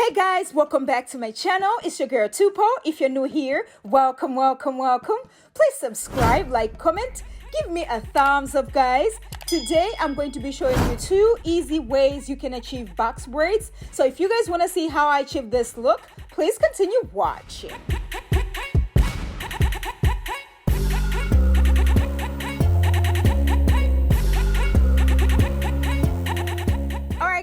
Hey guys, welcome back to my channel. It's your girl Tupo. If you're new here, welcome. Please subscribe, like, comment, give me a thumbs up, guys. Today I'm going to be showing you 2 easy ways you can achieve box braids. So if you guys want to see how I achieve this look, please continue watching.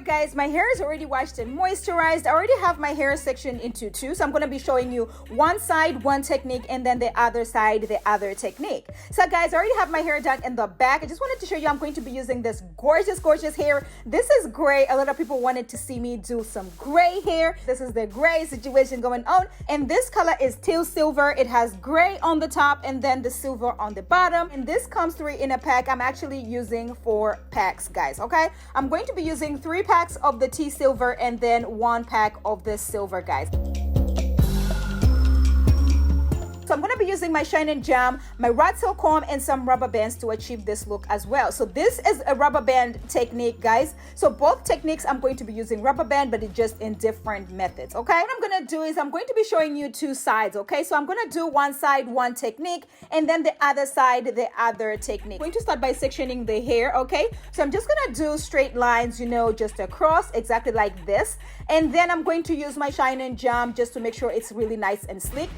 Guys, my hair is already washed and moisturized. I already have my hair section into 2, so I'm going to be showing you one side, one technique, and then the other side, the other technique. So guys, I already have my hair done in the back. I just wanted to show you I'm going to be using this gorgeous hair. This is gray. A lot of people wanted to see me do some gray hair. This is the gray situation going on, and this color is teal silver. It has gray on the top and then the silver on the bottom, and this comes 3 in a pack. I'm actually using 4 packs, guys. Okay, I'm going to be using 3 packs of the tea silver and then 1 pack of this silver, guys. So I'm going to be using my Shine and Jam, my rat tail comb, and some rubber bands to achieve this look as well. So this is a rubber band technique, guys. So both techniques I'm going to be using rubber band, but it's just in different methods, okay? What I'm going to do is I'm going to be showing you 2 sides, okay? So I'm going to do one side, one technique, and then the other side, the other technique. I'm going to start by sectioning the hair, okay? So I'm just going to do straight lines, you know, just across, exactly like this. And then I'm going to use my Shine and Jam just to make sure it's really nice and sleek.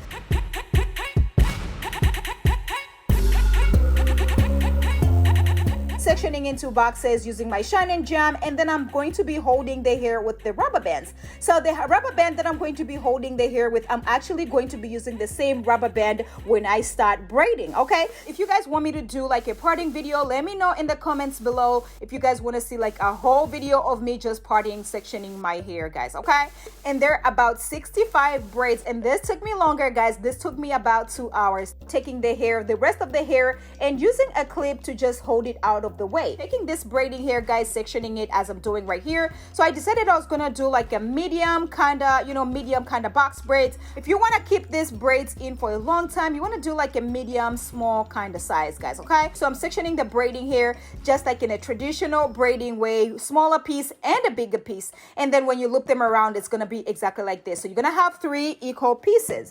Sectioning into boxes using my Shine and Jam, and then I'm going to be holding the hair with the rubber bands. So the rubber band that I'm going to be holding the hair with, I'm actually going to be using the same rubber band when I start braiding, okay? If you guys want me to do like a parting video, let me know in the comments below if you guys want to see like a whole video of me just parting, sectioning my hair, guys, okay? And there are about 65 braids, and this took me longer, guys. This took me about 2 hours, taking the hair, the rest of the hair, and using a clip to just hold it out of the way. Taking this braiding hair, guys, sectioning it as I'm doing right here. So I decided I was gonna do like a medium kind of box braids. If you want to keep these braids in for a long time, you want to do like a medium small kind of size, guys, okay? So I'm sectioning the braiding hair just like in a traditional braiding way, smaller piece and a bigger piece, and then when you loop them around, it's gonna be exactly like this. So you're gonna have 3 equal pieces.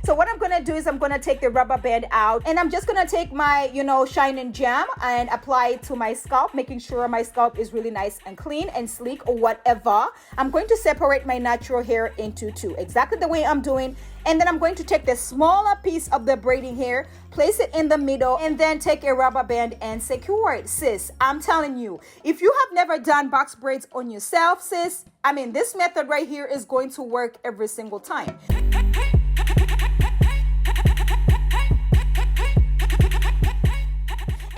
So what I'm gonna do is I'm gonna take the rubber band out, and I'm just gonna take my, Shine and Jam and apply it to my scalp, making sure my scalp is really nice and clean and sleek or whatever. I'm going to separate my natural hair into 2, exactly the way I'm doing. And then I'm going to take the smaller piece of the braiding hair, place it in the middle, and then take a rubber band and secure it. Sis, I'm telling you, if you have never done box braids on yourself, sis, I mean, this method right here is going to work every single time.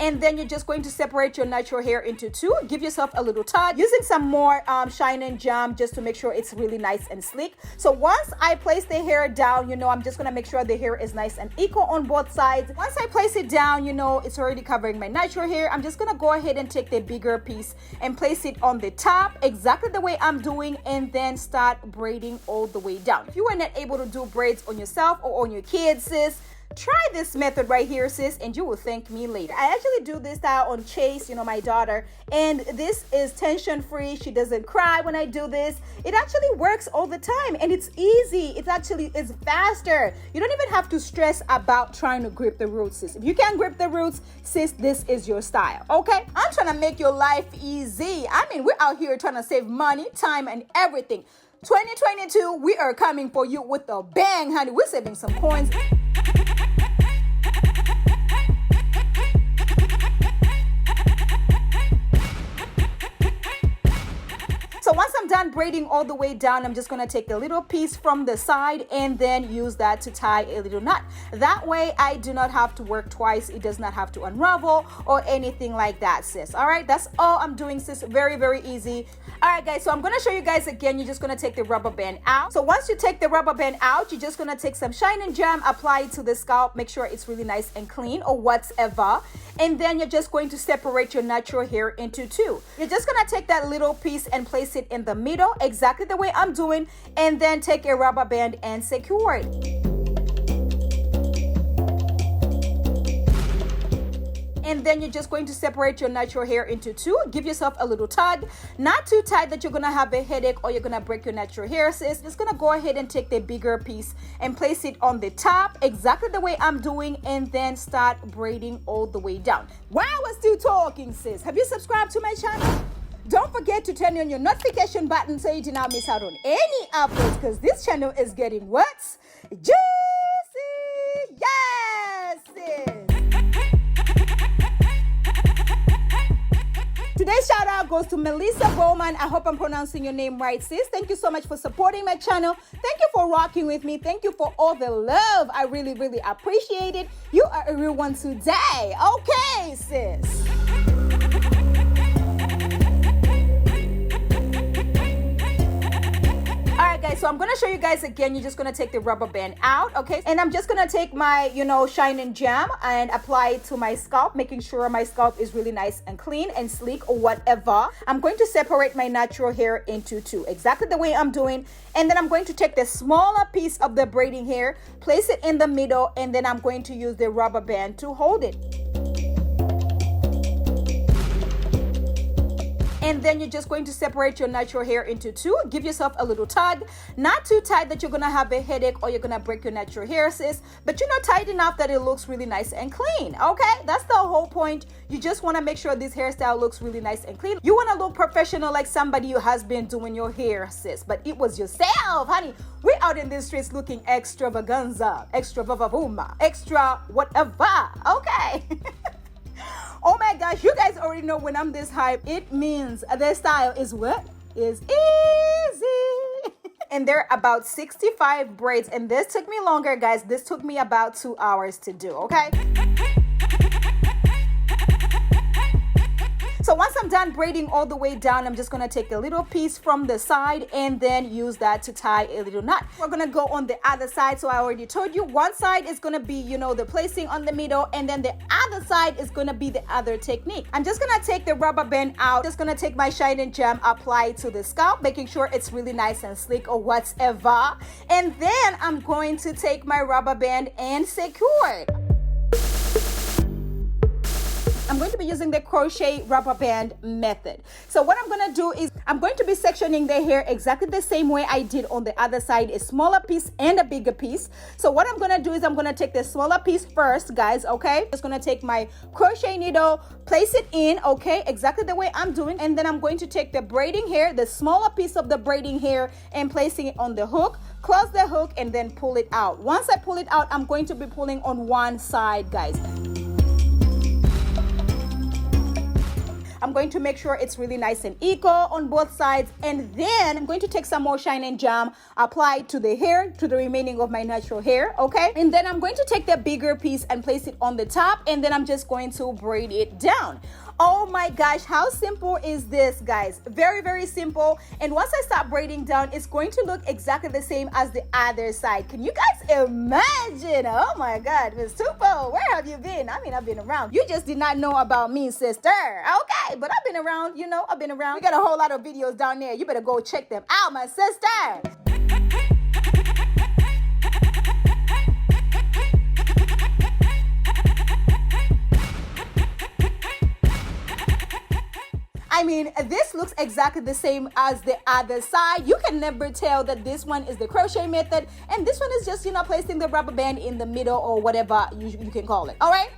And then you're just going to separate your natural hair into 2. Give yourself a little tug, using some more Shine and Jam just to make sure it's really nice and sleek. So once I place the hair down, I'm just gonna make sure the hair is nice and equal on both sides. Once I place it down, it's already covering my natural hair. I'm just gonna go ahead and take the bigger piece and place it on the top, exactly the way I'm doing, and then start braiding all the way down. If you were not able to do braids on yourself or on your kids, sis, try this method right here, sis, and you will thank me later. I actually do this style on Chase, my daughter, and this is tension free. She doesn't cry when I do this. It actually works all the time, and it's easy. It's faster. You don't even have to stress about trying to grip the roots, sis. If you can't grip the roots, sis, this is your style, okay? I'm trying to make your life easy. I mean, we're out here trying to save money, time, and everything. 2022, we are coming for you with a bang, honey. We're saving some coins. So once I'm done braiding all the way down, I'm just going to take a little piece from the side and then use that to tie a little knot. That way I do not have to work twice. It does not have to unravel or anything like that, sis. All right, that's all I'm doing, sis. Very easy. All right, guys, so I'm going to show you guys again. You're just going to take the rubber band out. So once you take the rubber band out, you're just going to take some Shine and Jam, apply it to the scalp, make sure it's really nice and clean or whatever. And then you're just going to separate your natural hair into 2. You're just going to take that little piece and place it in the middle, exactly the way I'm doing, and then take a rubber band and secure it. and then you're just going to separate your natural hair into two. Give yourself a little tug, not too tight that you're gonna have a headache or you're gonna break your natural hair, sis. Just gonna go ahead and take the bigger piece and place it on the top exactly the way I'm doing, and then start braiding all the way down. While I was still talking, sis, have you subscribed to my channel? Don't forget to turn on your notification button so you do not miss out on any uploads, because this channel is getting what? Juicy! Yes, sis! Today's shout out goes to Melissa Bowman. I hope I'm pronouncing your name right, sis. Thank you so much for supporting my channel. Thank you for rocking with me. Thank you for all the love. I really, really appreciate it. You are a real one today. Okay, sis. Alright guys, so I'm gonna show you guys again. You're just gonna take the rubber band out, okay? And I'm just gonna take my, shine jam and apply it to my scalp, making sure my scalp is really nice and clean and sleek or whatever. I'm going to separate my natural hair into two, exactly the way I'm doing. And then I'm going to take the smaller piece of the braiding hair, place it in the middle, and then I'm going to use the rubber band to hold it. And then you're just going to separate your natural hair into two. Give yourself a little tug, not too tight that you're gonna have a headache or you're gonna break your natural hair, sis, but tight enough that it looks really nice and clean, okay? That's the whole point. You just wanna make sure this hairstyle looks really nice and clean. You wanna look professional, like somebody who has been doing your hair, sis, but it was yourself, honey. We're out in the streets looking extravaganza, extra vavavooma, extra whatever, okay? Oh my gosh, you guys already know when I'm this hype, it means the style is what? Is easy. And there are about 65 braids, and this took me longer, guys. This took me about 2 hours to do, okay? So once I'm done braiding all the way down, I'm just gonna take a little piece from the side and then use that to tie a little knot. We're gonna go on the other side. So I already told you, one side is gonna be, the placing on the middle, and then the other side is gonna be the other technique. I'm just gonna take the rubber band out, just gonna take my shine jam, apply it to the scalp, making sure it's really nice and sleek or whatever. And then I'm going to take my rubber band and secure it. I'm going to be using the crochet rubber band method. So what I'm going to do is I'm going to be sectioning the hair exactly the same way I did on the other side, a smaller piece and a bigger piece. So what I'm going to do is I'm going to take the smaller piece first, guys, okay? Just going to take my crochet needle, place it in, okay, exactly the way I'm doing, and then I'm going to take the braiding hair, the smaller piece of the braiding hair, and placing it on the hook, close the hook, and then pull it out. Once I pull it out, I'm going to be pulling on one side, guys. I'm going to make sure it's really nice and equal on both sides, and then I'm going to take some more shine jam, apply it to the hair, to the remaining of my natural hair, okay? And then I'm going to take the bigger piece and place it on the top, and then I'm just going to braid it down. Oh my gosh, how simple is this, guys? Very, very simple. And once I start braiding down, it's going to look exactly the same as the other side. Can you guys imagine? Oh my God, Miss Tupo, where have you been? I mean, I've been around. You just did not know about me, sister. Okay, but I've been around, I've been around. We got a whole lot of videos down there. You better go check them out, my sister. I mean, this looks exactly the same as the other side. You can never tell that this one is the crochet method and this one is just, placing the rubber band in the middle or whatever you can call it. All right?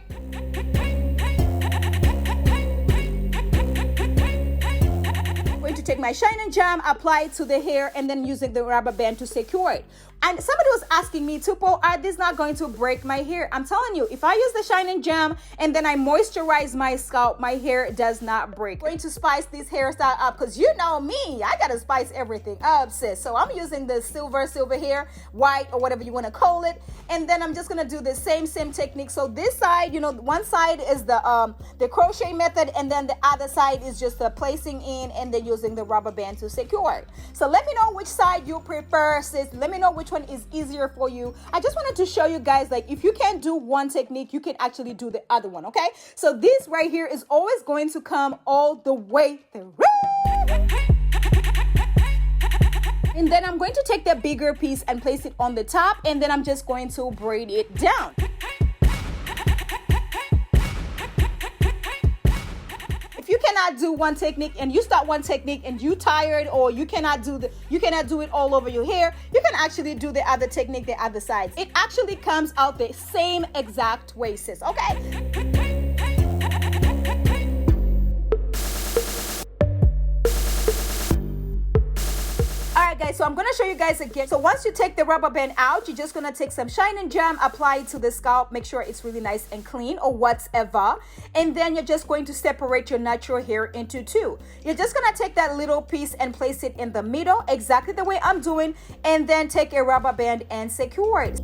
I'm going to take my shine jam, apply it to the hair, and then using the rubber band to secure it. And somebody was asking me, Tupo, are these not going to break my hair? I'm telling you, if I use the shine jam and then I moisturize my scalp, my hair does not break. I'm going to spice this hairstyle up because you know me, I gotta spice everything up, sis. So I'm using the silver hair, white, or whatever you want to call it. And then I'm just gonna do the same technique. So this side, one side is the crochet method, and then the other side is just the placing in and then using the rubber band to secure it. So let me know which side you prefer, sis. Let me know which one is easier for you. I just wanted to show you guys, like, if you can't do one technique, you can actually do the other one, okay? So this right here is always going to come all the way through. And then I'm going to take the bigger piece and place it on the top, and then I'm just going to braid it down. cannot do one technique and you start one technique and you tired, or you cannot do it all over your hair, you can actually do the other technique, the other sides. It actually comes out the same exact way, sis. Okay. Guys, so I'm going to show you guys again. So once you take the rubber band out, you're just going to take some shine jam, apply it to the scalp, make sure it's really nice and clean or whatever, and then you're just going to separate your natural hair into two. You're just going to take that little piece and place it in the middle exactly the way I'm doing, and then take a rubber band and secure it.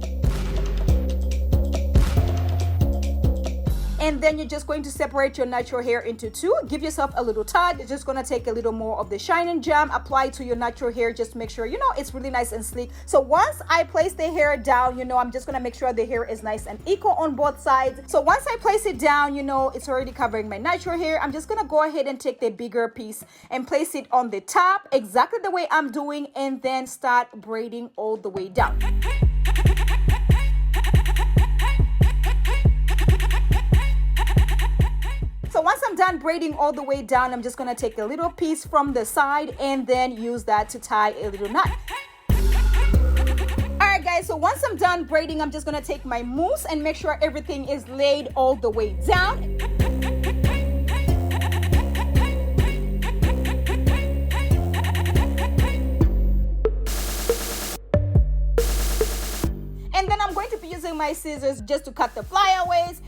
And then you're just going to separate your natural hair into two. Give yourself a little tug. You're just going to take a little more of the shine jam, apply it to your natural hair, just to make sure, it's really nice and sleek. So once I place the hair down, I'm just going to make sure the hair is nice and equal on both sides. So once I place it down, it's already covering my natural hair. I'm just going to go ahead and take the bigger piece and place it on the top, exactly the way I'm doing, and then start braiding all the way down. So once I'm done braiding all the way down, I'm just going to take a little piece from the side and then use that to tie a little knot. Alright guys, so once I'm done braiding, I'm just going to take my mousse and make sure everything is laid all the way down. And then I'm going to be using my scissors just to cut the flyaways.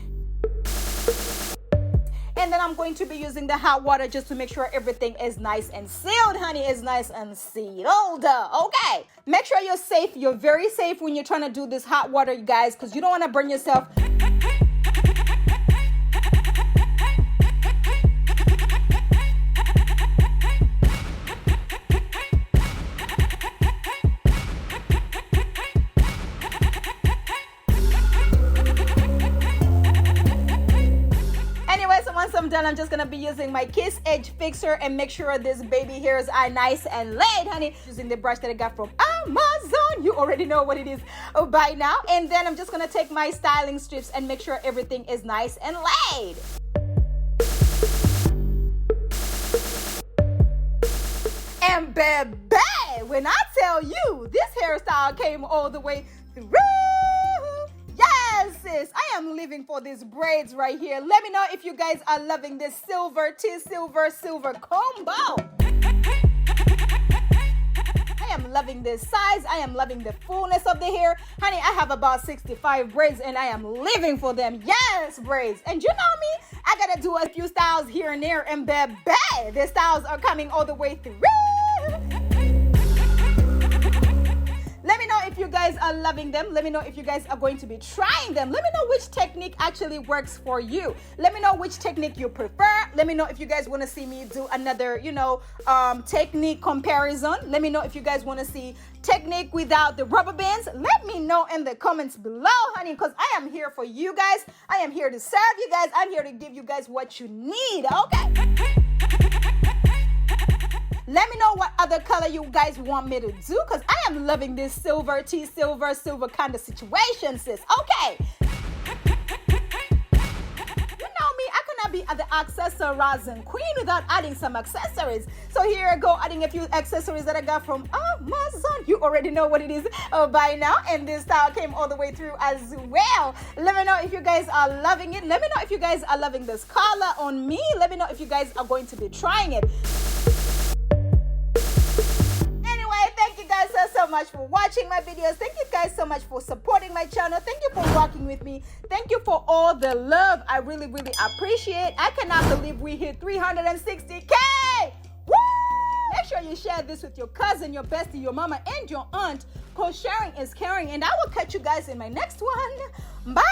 And then I'm going to be using the hot water just to make sure everything is nice and sealed, honey. Is nice and sealed. Okay. Make sure you're safe. You're very safe when you're trying to do this hot water, you guys, because you don't want to burn yourself. Once I'm done, I'm just gonna be using my Kiss Edge Fixer and make sure this baby hairs are nice and laid, honey. Using the brush that I got from Amazon. You already know what it is by now. And then I'm just gonna take my styling strips and make sure everything is nice and laid. And baby, when I tell you this hairstyle came all the way through. Yes, sis, I am living for these braids right here. Let me know if you guys are loving this silver combo. I am loving this size. I am loving the fullness of the hair. Honey, I have about 65 braids and I am living for them. Yes, braids. And you know me, I gotta do a few styles here and there, and baby, the styles are coming all the way through. Let me know if you guys are loving them. Let me know if you guys are going to be trying them. Let me know which technique actually works for you. Let me know which technique you prefer. Let me know if you guys want to see me do another, technique comparison. Let me know if you guys want to see technique without the rubber bands. Let me know in the comments below, honey, because I am here for you guys. I am here to serve you guys. I'm here to give you guys what you need, okay? Let me know what other color you guys want me to do, because I am loving this silver kind of situation, sis. Okay. You know me, I cannot be the accessorizing queen without adding some accessories. So here I go, adding a few accessories that I got from Amazon. You already know what it is by now. And this style came all the way through as well. Let me know if you guys are loving it. Let me know if you guys are loving this color on me. Let me know if you guys are going to be trying it. Thank you guys so much for watching my videos. Thank you guys so much for supporting my channel. Thank you for rocking with me. Thank you for all the love. I really appreciate. I cannot believe we hit 360K. Woo! Make sure you share this with your cousin, your bestie, your mama, and your aunt, because sharing is caring. And I will catch you guys in my next one. Bye.